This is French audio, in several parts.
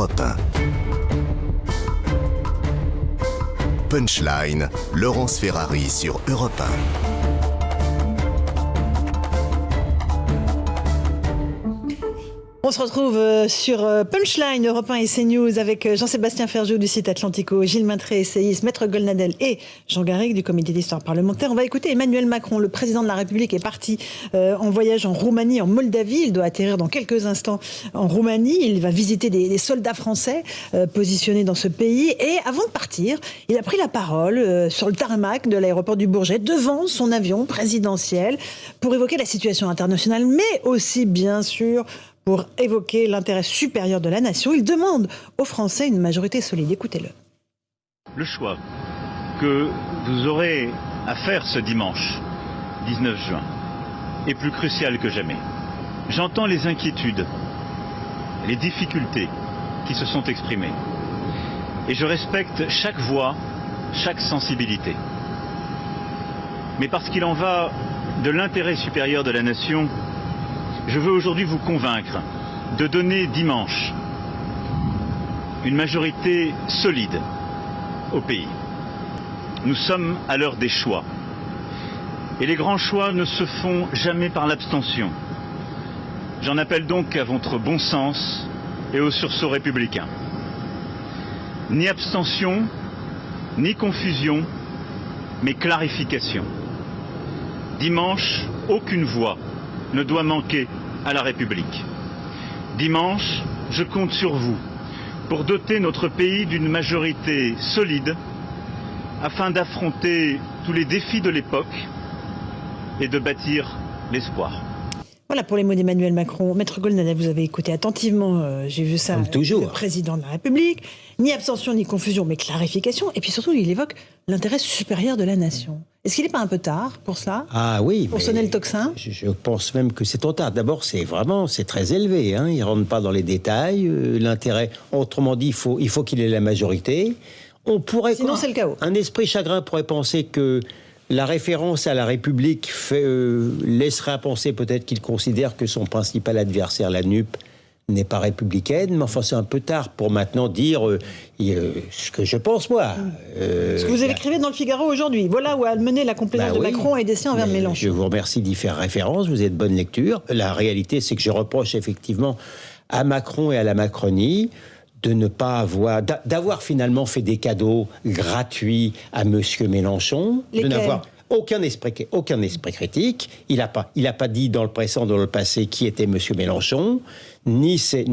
Europe 1. Punchline, Laurence Ferrari sur Europe 1. On se retrouve sur Punchline, Europe 1 et CNews avec Jean-Sébastien Ferjou du site Atlantico, Gilles Maintré, essayiste, Maître Golnadel et Jean Garrigue du comité d'histoire parlementaire. On va écouter Emmanuel Macron, le président de la République est parti en voyage en Roumanie, en Moldavie. Il doit atterrir dans quelques instants en Roumanie. Il va visiter des soldats français positionnés dans ce pays. Et avant de partir, il a pris la parole sur le tarmac de l'aéroport du Bourget, devant son avion présidentiel, pour évoquer la situation internationale, mais aussi, bien sûr, pour évoquer l'intérêt supérieur de la nation. Il demande aux Français une majorité solide. Écoutez-le. Le choix que vous aurez à faire ce dimanche 19 juin est plus crucial que jamais. J'entends les inquiétudes, les difficultés qui se sont exprimées. Et je respecte chaque voix, chaque sensibilité. Mais parce qu'il en va de l'intérêt supérieur de la nation, je veux aujourd'hui vous convaincre de donner dimanche une majorité solide au pays. Nous sommes à l'heure des choix. Et les grands choix ne se font jamais par l'abstention. J'en appelle donc à votre bon sens et au sursaut républicain. Ni abstention, ni confusion, mais clarification. Dimanche, aucune voix ne doit manquer à la République. Dimanche, je compte sur vous pour doter notre pays d'une majorité solide afin d'affronter tous les défis de l'époque et de bâtir l'espoir. Voilà pour les mots d'Emmanuel Macron. Maître Golnadel, vous avez écouté attentivement, j'ai vu ça, comme toujours, le président de la République. Ni abstention, ni confusion, mais clarification. Et puis surtout, il évoque l'intérêt supérieur de la nation. Est-ce qu'il n'est pas un peu tard pour cela ? Ah oui. Pour sonner le tocsin ? Je pense même que c'est trop tard. D'abord, c'est très élevé. Hein. Il ne rentre pas dans les détails. L'intérêt, autrement dit, il faut qu'il ait la majorité. Sinon, c'est le chaos. Un esprit chagrin pourrait penser que la référence à la République laisserait à penser peut-être qu'il considère que son principal adversaire, la NUP, n'est pas républicaine, mais enfin c'est un peu tard pour maintenant dire ce que je pense moi. Ce que vous écrivez dans le Figaro aujourd'hui, voilà où a mené la complaisance de Macron et des siens envers Mélenchon. Je vous remercie d'y faire référence, vous êtes de bonne lecture. La réalité, c'est que je reproche effectivement à Macron et à la Macronie de ne pas d'avoir finalement fait des cadeaux gratuits à Monsieur Mélenchon, lesquels ? De n'avoir aucun esprit critique. Il n'a pas dit dans le présent, dans le passé, qui était Monsieur Mélenchon, ni sa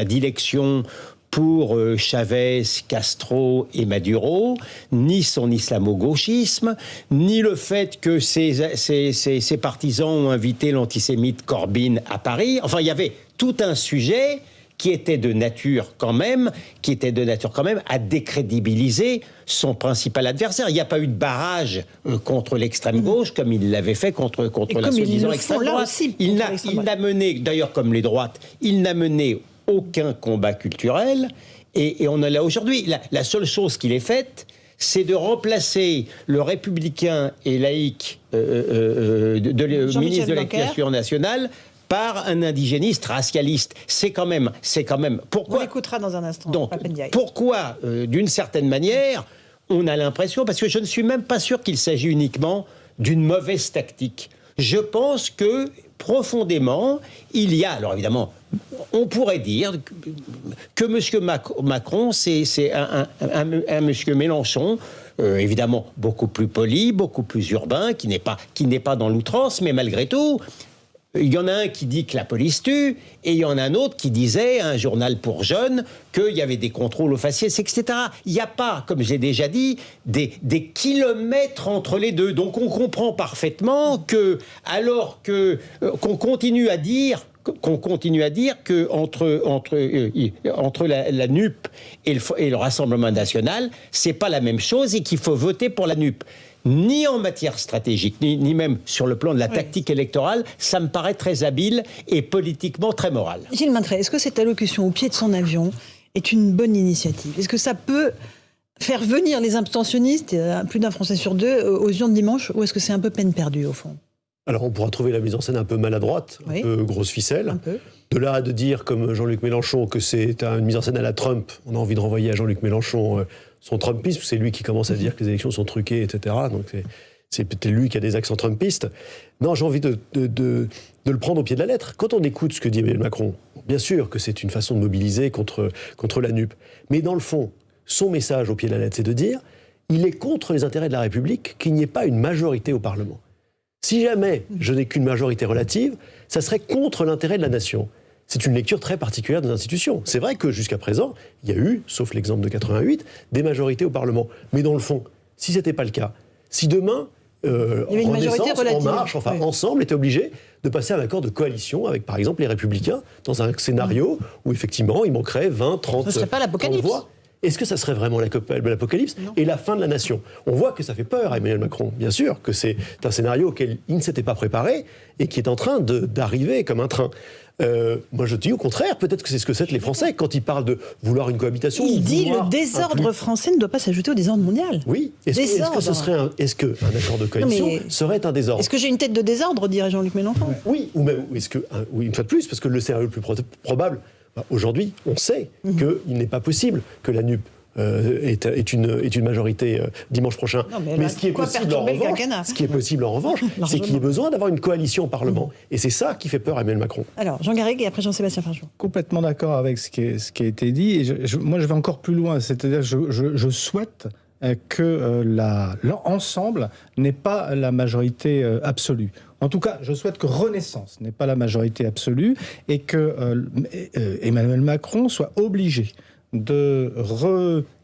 dilection pour Chavez, Castro et Maduro, ni son islamo-gauchisme, ni le fait que ses partisans ont invité l'antisémite Corbyn à Paris. Enfin, il y avait tout un sujet qui était de nature quand même à décrédibiliser son principal adversaire. Il n'y a pas eu de barrage contre l'extrême gauche comme il l'avait fait contre la soi-disant extrême droite. Il n'a mené, d'ailleurs comme les droites, il n'a mené aucun combat culturel et on est là aujourd'hui. La seule chose qu'il ait faite, c'est de remplacer le républicain et laïque ministre de l'Éducation nationale par un indigéniste racialiste. C'est quand même pourquoi. On l'écoutera dans un instant. Donc, pourquoi, d'une certaine manière, on a l'impression, parce que je ne suis même pas sûr qu'il s'agit uniquement d'une mauvaise tactique. Je pense que profondément, il y a, alors évidemment, on pourrait dire que M. Macron, c'est un M. Mélenchon, évidemment beaucoup plus poli, beaucoup plus urbain, qui n'est pas dans l'outrance, mais malgré tout. Il y en a un qui dit que la police tue, et il y en a un autre qui disait, un journal pour jeunes, qu'il y avait des contrôles aux faciès, etc. Il n'y a pas, comme j'ai déjà dit, des kilomètres entre les deux. Donc on comprend parfaitement que, alors qu'on continue à dire que entre la NUP et le Rassemblement national, c'est pas la même chose et qu'il faut voter pour la NUP. Ni en matière stratégique, ni même sur le plan de la tactique électorale, ça me paraît très habile et politiquement très moral. Gilles Maintré, est-ce que cette allocution au pied de son avion est une bonne initiative ? Est-ce que ça peut faire venir les abstentionnistes, plus d'un Français sur deux, aux urnes dimanche, ou est-ce que c'est un peu peine perdue au fond ? Alors on pourra trouver la mise en scène un peu maladroite, un peu grosse ficelle. Un peu. De là à de dire, comme Jean-Luc Mélenchon, que c'est une mise en scène à la Trump, on a envie de renvoyer à Jean-Luc Mélenchon son trumpisme, c'est lui qui commence à dire que les élections sont truquées, etc. Donc c'est peut-être lui qui a des accents trumpistes. Non, j'ai envie de le prendre au pied de la lettre. Quand on écoute ce que dit Emmanuel Macron, bien sûr que c'est une façon de mobiliser contre la NUP. Mais dans le fond, son message au pied de la lettre, c'est de dire il est contre les intérêts de la République qu'il n'y ait pas une majorité au Parlement. Si jamais je n'ai qu'une majorité relative, ça serait contre l'intérêt de la nation. C'est une lecture très particulière des institutions. C'est vrai que jusqu'à présent, il y a eu, sauf l'exemple de 88, des majorités au Parlement. Mais dans le fond, si ce n'était pas le cas, si demain, Renaissance, En Marche, enfin ensemble, étaient obligés de passer à un accord de coalition avec, par exemple, les Républicains, dans un scénario où, effectivement, il manquerait 20, 30 voix. Ce ne serait pas l'apocalypse. Est-ce que ça serait vraiment l'apocalypse et la fin de la nation? On voit que ça fait peur à Emmanuel Macron, bien sûr, que c'est un scénario auquel il ne s'était pas préparé et qui est en train d'arriver comme un train. Moi, je dis au contraire, peut-être que c'est ce que c'est les Français quand ils parlent de vouloir une cohabitation. Il dit le désordre français ne doit pas s'ajouter au désordre mondial. Oui. Est-ce qu'un accord de coalition serait un désordre? Est-ce que j'ai une tête de désordre, dirait Jean-Luc Mélenchon? Oui, ou même, une fois de plus, parce que le scénario le plus probable, aujourd'hui, on sait qu'il n'est pas possible que la NUP est une majorité dimanche prochain. Mais ce qui est possible en revanche, c'est qu'il y ait besoin d'avoir une coalition au Parlement. Et c'est ça qui fait peur à Emmanuel Macron. Alors, Jean Garrigue et après Jean-Sébastien Ferjou. Complètement d'accord avec ce qui a été dit. Et moi, je vais encore plus loin. C'est-à-dire, je souhaite que l'ensemble n'est pas la majorité absolue. En tout cas, je souhaite que Renaissance n'ait pas la majorité absolue et que Emmanuel Macron soit obligé de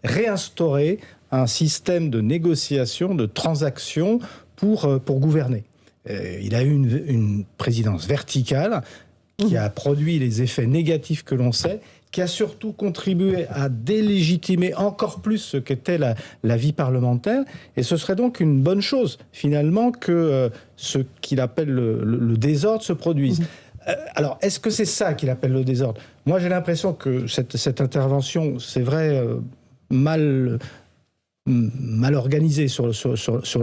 réinstaurer un système de négociation, de transaction pour gouverner. Il a eu une présidence verticale qui a produit les effets négatifs que l'on sait, qui a surtout contribué à délégitimer encore plus ce qu'était la vie parlementaire. Et ce serait donc une bonne chose, finalement, que ce qu'il appelle le désordre se produise. Alors, est-ce que c'est ça qu'il appelle le désordre? Moi, j'ai l'impression que cette intervention, c'est vrai, mal organisée sur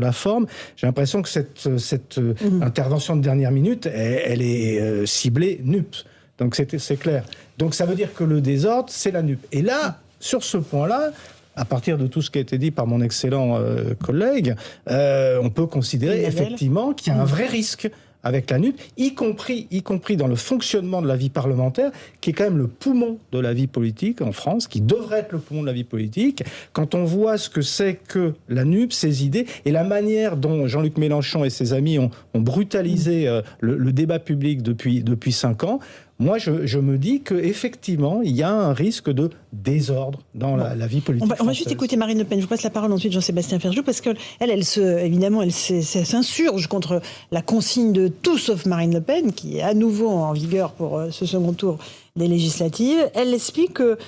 la forme. J'ai l'impression que cette intervention de dernière minute, elle est ciblée NUP. Donc, c'est clair. Donc, ça veut dire que le désordre, c'est la NUP. Et là, sur ce point-là, à partir de tout ce qui a été dit par mon excellent collègue, on peut considérer effectivement qu'il y a un vrai risque avec la NUP, y compris dans le fonctionnement de la vie parlementaire, qui est quand même le poumon de la vie politique en France, qui devrait être le poumon de la vie politique. Quand on voit ce que c'est que la NUP, ses idées, et la manière dont Jean-Luc Mélenchon et ses amis ont brutalisé le débat public depuis 5 ans, moi, je me dis qu'effectivement, il y a un risque de désordre dans la vie politique on va juste écouter Marine Le Pen. Je vous passe la parole ensuite, Jean-Sébastien Ferjou, parce qu'elle, évidemment, elle s'insurge contre la consigne de tout sauf Marine Le Pen, qui est à nouveau en vigueur pour ce second tour des législatives. Elle explique que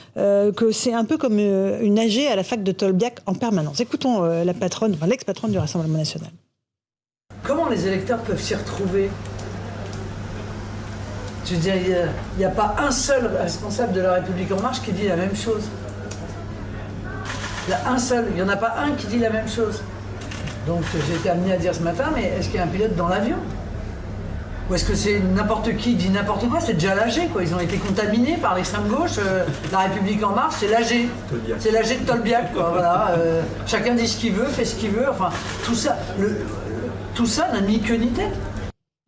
c'est un peu comme une AG à la fac de Tolbiac en permanence. Écoutons l'ex-patronne du Rassemblement national. Comment les électeurs peuvent s'y retrouver ? Je veux dire, il n'y a pas un seul responsable de la République En Marche qui dit la même chose. Il y a un seul, il n'y en a pas un qui dit la même chose. Donc j'ai été amené à dire ce matin, mais est-ce qu'il y a un pilote dans l'avion? Ou est-ce que c'est n'importe qui dit n'importe quoi? C'est déjà l'AG, quoi. Ils ont été contaminés par l'extrême gauche. La République En Marche, c'est l'AG. C'est l'AG de Tolbiac, quoi. Voilà. Chacun dit ce qu'il veut, fait ce qu'il veut. Enfin, tout ça n'a ni queue ni tête.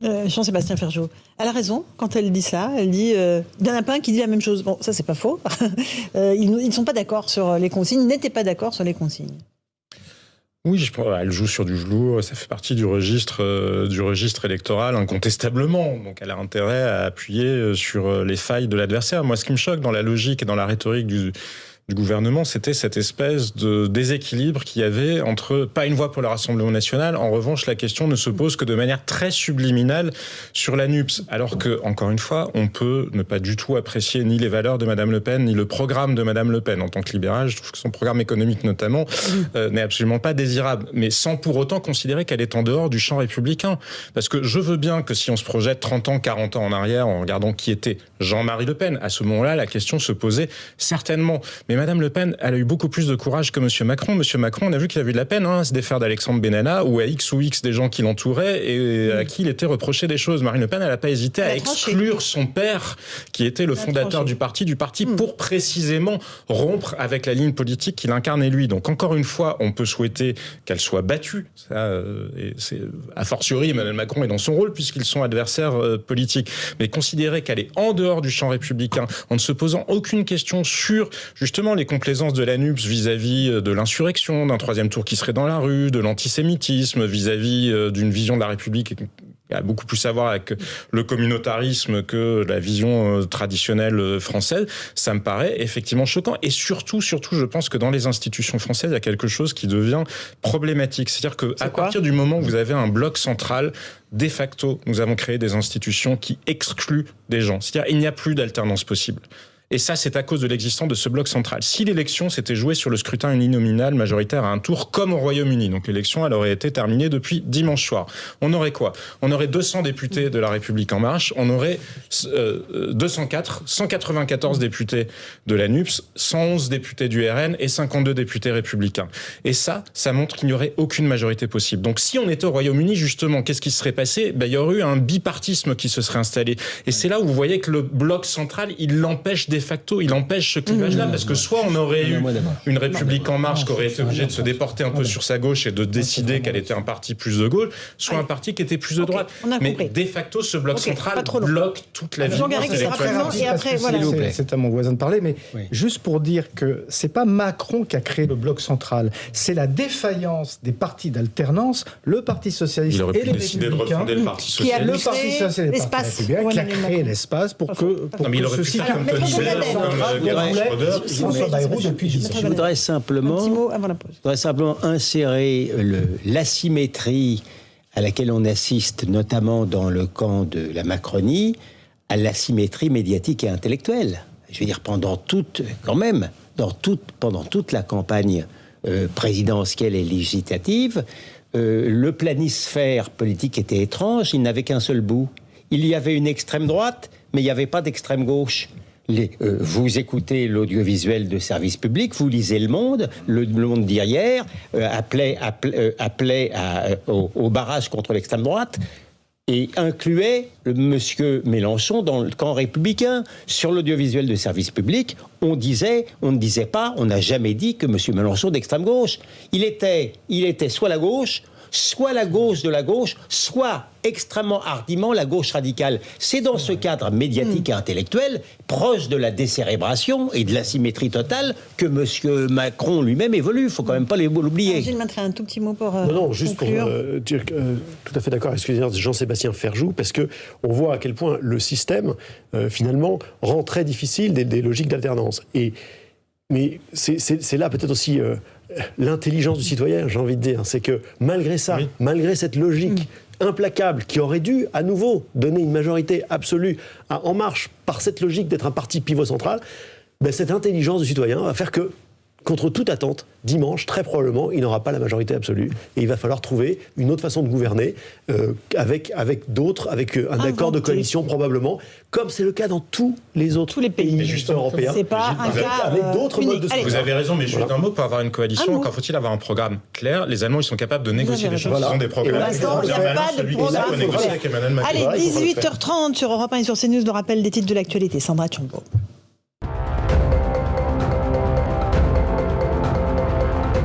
Jean-Sébastien Ferjou, elle a raison quand elle dit ça. Elle dit il n'y en a pas un qui dit la même chose. Bon, ça c'est pas faux. Ils ne sont pas d'accord sur les consignes, n'étaient pas d'accord sur les consignes. Oui, elle joue sur du velours, ça fait partie du registre électoral incontestablement. Donc elle a intérêt à appuyer sur les failles de l'adversaire. Moi, ce qui me choque dans la logique et dans la rhétorique du gouvernement, c'était cette espèce de déséquilibre qu'il y avait entre pas une voix pour le Rassemblement national. En revanche, la question ne se pose que de manière très subliminale sur la NUPS. Alors que, encore une fois, on peut ne pas du tout apprécier ni les valeurs de Madame Le Pen, ni le programme de Madame Le Pen. En tant que libéral, je trouve que son programme économique, notamment, n'est absolument pas désirable. Mais sans pour autant considérer qu'elle est en dehors du champ républicain. Parce que je veux bien que si on se projette 30 ans, 40 ans en arrière, en regardant qui était Jean-Marie Le Pen, à ce moment-là, la question se posait certainement. Mais Madame Le Pen, elle a eu beaucoup plus de courage que Monsieur Macron. Monsieur Macron, on a vu qu'il a eu de la peine à se défaire d'Alexandre Benalla ou à X ou X des gens qui l'entouraient et à qui il était reproché des choses. Marine Le Pen, elle n'a pas hésité à exclure son père, qui était le fondateur du parti pour précisément rompre avec la ligne politique qu'il incarnait lui. Donc encore une fois, on peut souhaiter qu'elle soit battue. Ça, et c'est a fortiori Emmanuel Macron est dans son rôle puisqu'ils sont adversaires politiques. Mais considérer qu'elle est en dehors du champ républicain, en ne se posant aucune question sur justement les complaisances de la NUPS vis-à-vis de l'insurrection, d'un troisième tour qui serait dans la rue, de l'antisémitisme, vis-à-vis d'une vision de la République qui a beaucoup plus à voir avec le communautarisme que la vision traditionnelle française, ça me paraît effectivement choquant. Et surtout, je pense que dans les institutions françaises, il y a quelque chose qui devient problématique. C'est-à-dire qu'à partir du moment où vous avez un bloc central, de facto, nous avons créé des institutions qui excluent des gens. C'est-à-dire qu'il n'y a plus d'alternance possible. Et ça, c'est à cause de l'existence de ce bloc central. Si l'élection s'était jouée sur le scrutin uninominal majoritaire à un tour, comme au Royaume-Uni, donc l'élection, elle aurait été terminée depuis dimanche soir. On aurait quoi ? On aurait 200 députés de La République En Marche, on aurait 194 députés de la NUPS, 111 députés du RN et 52 députés républicains. Et ça montre qu'il n'y aurait aucune majorité possible. Donc si on était au Royaume-Uni, justement, qu'est-ce qui se serait passé ? Il y aurait eu un bipartisme qui se serait installé. Et c'est là où vous voyez que le bloc central, il l'empêche de facto, il empêche ce clivage-là, parce que soit on aurait eu une République En Marche qui aurait été obligée de se déporter un peu sur sa gauche et de décider qu'elle était un parti plus de gauche, soit un parti qui était plus de droite. Mais de facto, ce bloc central bloque toute la vie. C'est à mon voisin de parler, mais juste pour dire que c'est pas Macron qui a créé le bloc central, c'est la défaillance des partis d'alternance, le Parti socialiste et les Républicains, qui a créé l'espace pour que ceci Je voudrais simplement insérer l'asymétrie à laquelle on assiste, notamment dans le camp de la Macronie, à l'asymétrie médiatique et intellectuelle. Je veux dire, pendant toute la campagne présidentielle et législative, le planisphère politique était étrange, il n'avait qu'un seul bout. Il y avait une extrême droite, mais il n'y avait pas d'extrême gauche. Vous écoutez l'audiovisuel de service public, vous lisez Le Monde d'hier appelait au barrage contre l'extrême droite et incluait monsieur Mélenchon dans le camp républicain. Sur l'audiovisuel de service public, on n'a jamais dit que monsieur Mélenchon d'extrême gauche. Il était soit la gauche de la gauche, soit extrêmement hardiment la gauche radicale. C'est dans ce cadre médiatique et intellectuel, proche de la décérébration et de l'asymétrie totale, que M. Macron lui-même évolue. Il ne faut quand même pas l'oublier. Gilles Maintré, un tout petit mot pour juste conclure. pour dire que tout à fait d'accord avec ce que dit Jean-Sébastien Ferjou, parce que on voit à quel point le système, finalement, rend très difficile des logiques d'alternance. Mais c'est là peut-être aussi l'intelligence du citoyen, j'ai envie de dire. C'est que malgré ça, malgré cette logique implacable qui aurait dû à nouveau donner une majorité absolue à En Marche par cette logique d'être un parti pivot central, cette intelligence du citoyen va faire que, contre toute attente, dimanche, très probablement, il n'aura pas la majorité absolue. Et il va falloir trouver une autre façon de gouverner, avec d'autres, avec un accord de coalition probablement, comme c'est le cas dans tous les pays européens. C'est pas un cas avec d'autres modes de société. Vous avez raison, mais juste un mot, pour avoir une coalition, encore faut-il avoir un programme clair. Les Allemands, ils sont capables de négocier les choses, ils ont des programmes. Pour l'instant, il n'y a pas de programme. Allez, 18h30 sur Europe 1 et sur CNews, le rappel des titres de l'actualité. Sandra Tchombo.